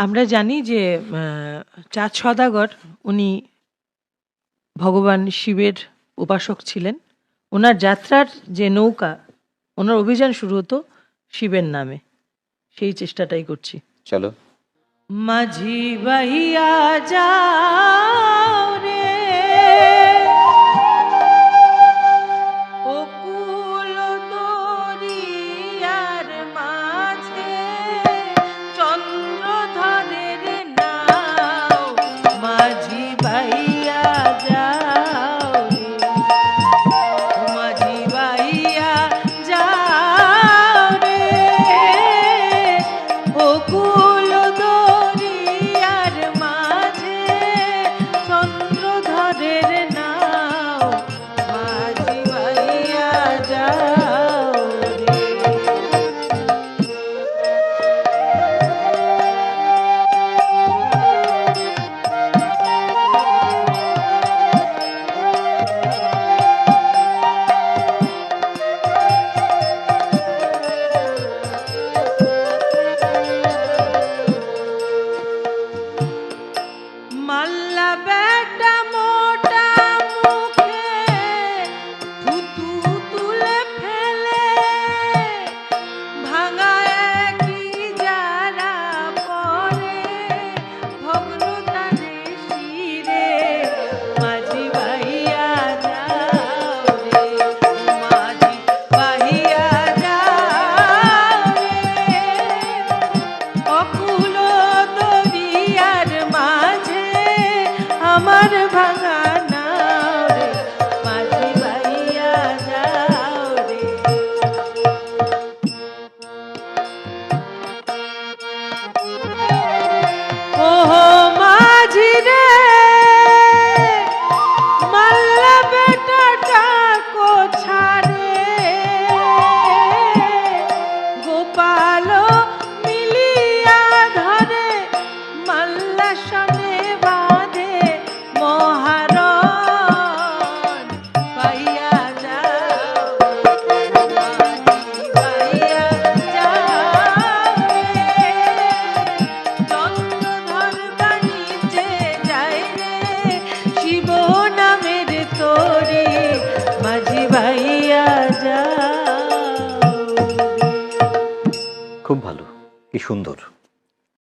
আমরা জানি যে চাঁদ সওদাগর উনি ভগবান শিবের উপাসক ছিলেন। ওনার যাত্রার যে নৌকা, ওনার অভিযান শুরু হতো শিবের নামে। সেই চেষ্টাটাই করছি। চলো। মাঝি বাহিয়া যাও রে অকুল দরিয়ার মাঝে, চন্দ্রধরের নাও মাঝি বাহিয়া যাও রে, মাঝি বাহিয়া যাও রে অকুল দরিয়ার মাঝে, চন্দ্রধরের নাও মাঝি বাহিয়া যাও রে। মাল্লা বেটা মোটা মুখে থুতু তুলে ফেলে, ভাঙা একই যারা পরে ভগ্ন তারে শিরে, মাঝি বাহিয়া যাও রে, মাঝি বাহিয়া যাও রে অকুল দরিয়ার মাঝে, আমার ভাঙা নাও রে, মাঝি বাহিয়া যাও রে। ওহো মাঝি রে মাল্লা বেটাটা কোছারে, গোপাল মিলিয়া ধরে মাল্লা সনে বাঁধে, মহারণ পাইয়া যাও মাঝি বাহিয়া যাও রে, চন্দ্রধর বাণিজ্যে যায় রে, শিব নামের তরি মাঝি বাহিয়া যাও রে। খুব ভালো, কি সুন্দর।